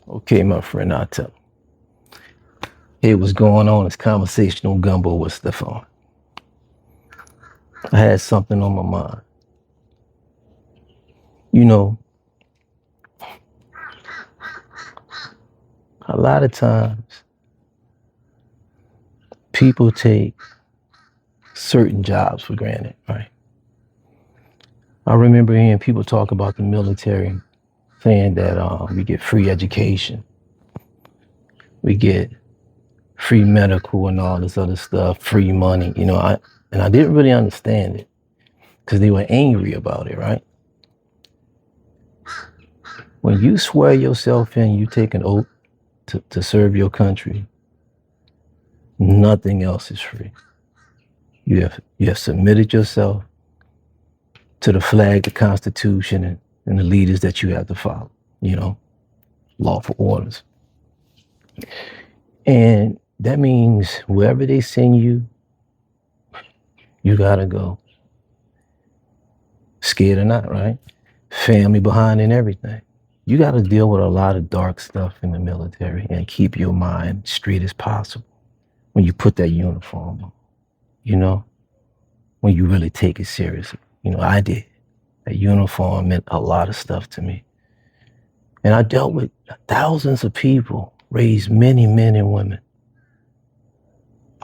Okay, my friend, I'll tell. Hey, what's going on? It's Conversational Gumbo with Stephon. I had something on my mind. You know, a lot of times people take certain jobs for granted, right? I remember hearing people talk about the military saying that we get free education, we get free medical and all this other stuff, free money. I didn't really understand it because they were angry about it, right? When you swear yourself in, you take an oath to serve your country, nothing else is free. You have submitted yourself to the flag, the Constitution, and the leaders that you have to follow, lawful orders. And that means wherever they send you, you gotta go. Scared or not, right? Family behind and everything. You gotta deal with a lot of dark stuff in the military and keep your mind straight as possible when you put that uniform on, when you really take it seriously. I did. That uniform meant a lot of stuff to me. And I dealt with thousands of people, raised many men and women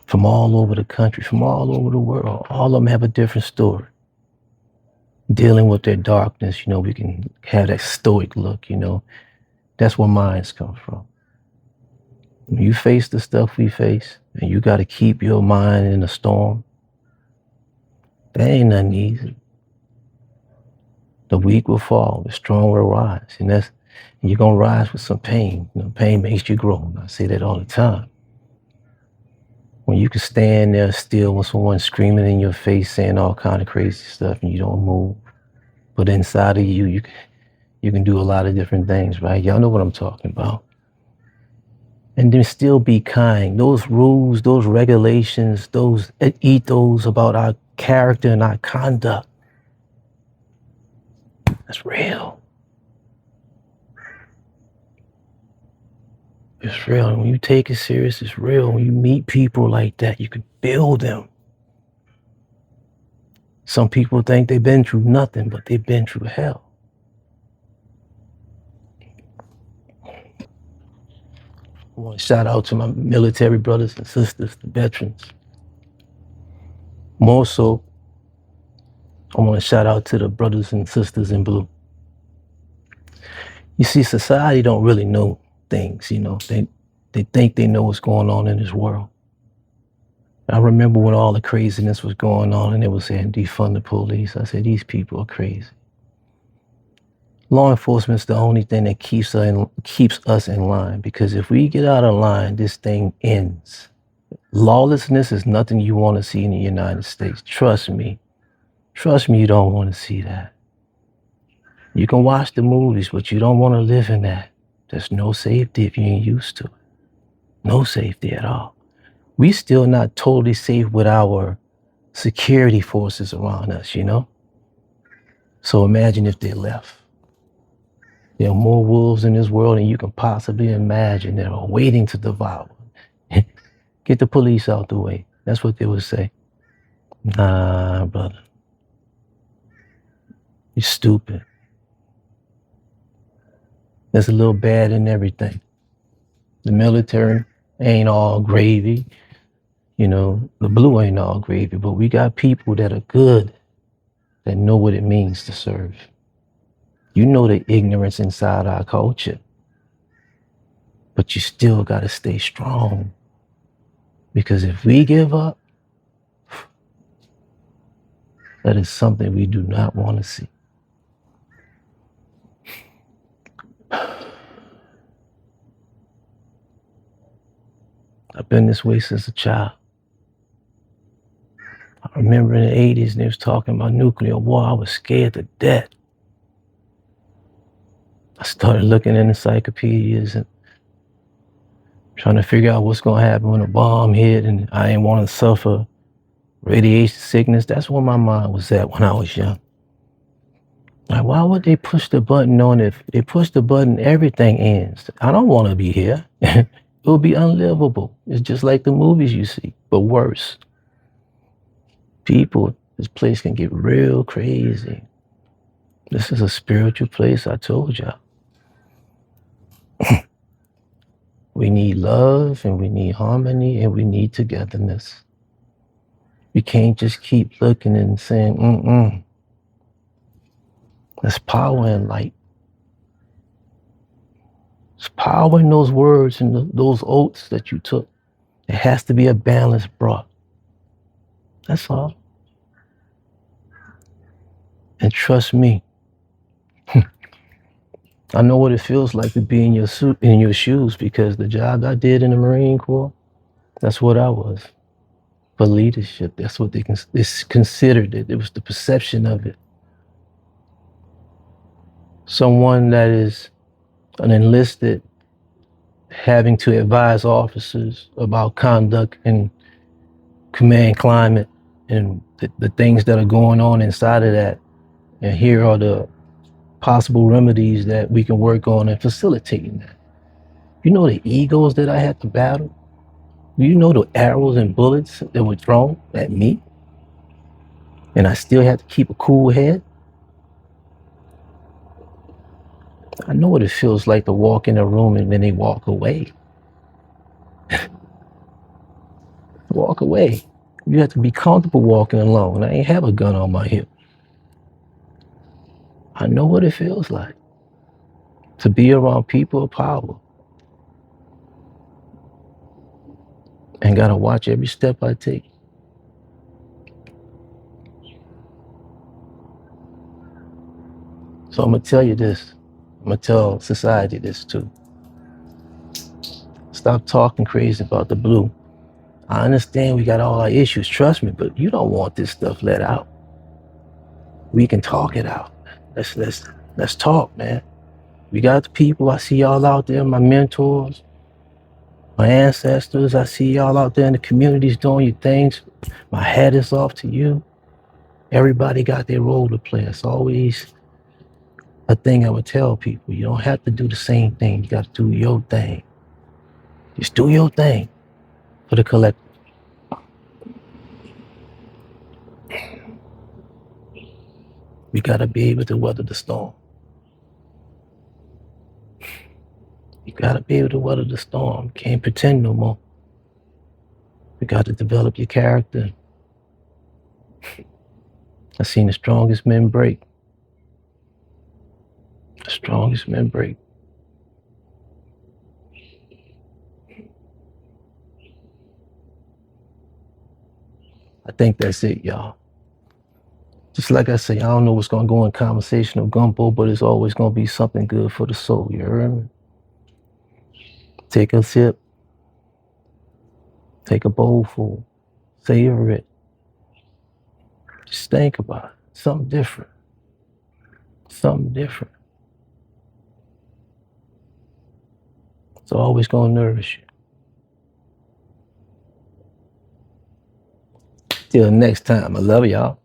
from all over the country, from all over the world. All of them have a different story. Dealing with their darkness, we can have that stoic look, That's where minds come from. When you face the stuff we face, and you got to keep your mind in a storm, that ain't nothing easy. The weak will fall, the strong will rise. And you're going to rise with some pain. Pain makes you grow. And I say that all the time. When you can stand there still when someone's screaming in your face, saying all kind of crazy stuff, and you don't move. But inside of you, you can do a lot of different things, right? Y'all know what I'm talking about. And then still be kind. Those rules, those regulations, those ethos about our character and our conduct, that's real. It's real. And when you take it serious, it's real. When you meet people like that, you can build them. Some people think they've been through nothing, but they've been through hell. I want to shout out to my military brothers and sisters, the veterans. More so, I want to shout out to the brothers and sisters in blue. You see, society don't really know things, They think they know what's going on in this world. I remember when all the craziness was going on and they were saying defund the police. I said, these people are crazy. Law enforcement's the only thing that keeps us in line, because if we get out of line, this thing ends. Lawlessness is nothing you want to see in the United States. Trust me. Trust me, you don't want to see that. You can watch the movies, but you don't want to live in that. There's no safety if you ain't used to it. No safety at all. We still not totally safe with our security forces around us, So imagine if they left. There are more wolves in this world than you can possibly imagine that are waiting to devour. Get the police out the way. That's what they would say. Nah, brother. You're stupid. There's a little bad in everything. The military ain't all gravy. The blue ain't all gravy, but we got people that are good, that know what it means to serve. You know the ignorance inside our culture, but you still got to stay strong. Because if we give up, that is something we do not want to see. I've been this way since a child. I remember in the 80s, and they was talking about nuclear war. I was scared to death. I started looking in encyclopedias and trying to figure out what's going to happen when a bomb hit, and I didn't want to suffer radiation sickness. That's where my mind was at when I was young. Like, why would they push the button on it? If they push the button, everything ends. I don't want to be here. It will be unlivable. It's just like the movies you see, but worse. People, this place can get real crazy. This is a spiritual place, I told y'all. We need love and we need harmony and we need togetherness. We can't just keep looking and saying, There's power in light. There's power in those words and those oaths that you took. It has to be a balance brought. That's all. And trust me, I know what it feels like to be in your suit, in your shoes, because the job I did in the Marine Corps, that's what I was. For leadership, that's what they considered it. It was the perception of it. Someone that is an enlisted having to advise officers about conduct and command climate and the things that are going on inside of that. And here are the possible remedies that we can work on in facilitating that. You know the egos that I had to battle? You know the arrows and bullets that were thrown at me? And I still had to keep a cool head? I know what it feels like to walk in a room and then they walk away. Walk away. You have to be comfortable walking alone. I ain't have a gun on my hip. I know what it feels like to be around people of power. And gotta watch every step I take. So I'm gonna tell you this. I'm gonna tell society this too. Stop talking crazy about the blue. I understand we got all our issues, trust me, but you don't want this stuff let out. We can talk it out. Let's talk, man. We got the people. I see y'all out there, my mentors, my ancestors. I see y'all out there in the communities doing your things. My hat is off to you. Everybody got their role to play. It's always a thing I would tell people. You don't have to do the same thing. You got to do your thing. Just do your thing for the collective. We got to be able to weather the storm. You got to be able to weather the storm. Can't pretend no more. You got to develop your character. I've seen the strongest men break. The strongest men break. I think that's it, y'all. Just like I say, I don't know what's going to go in Conversational Gumbo, but it's always going to be something good for the soul. You heard me? Take a sip. Take a bowlful. Savor it. Just think about it. Something different. Something different. It's always going to nourish you. Till next time, I love y'all.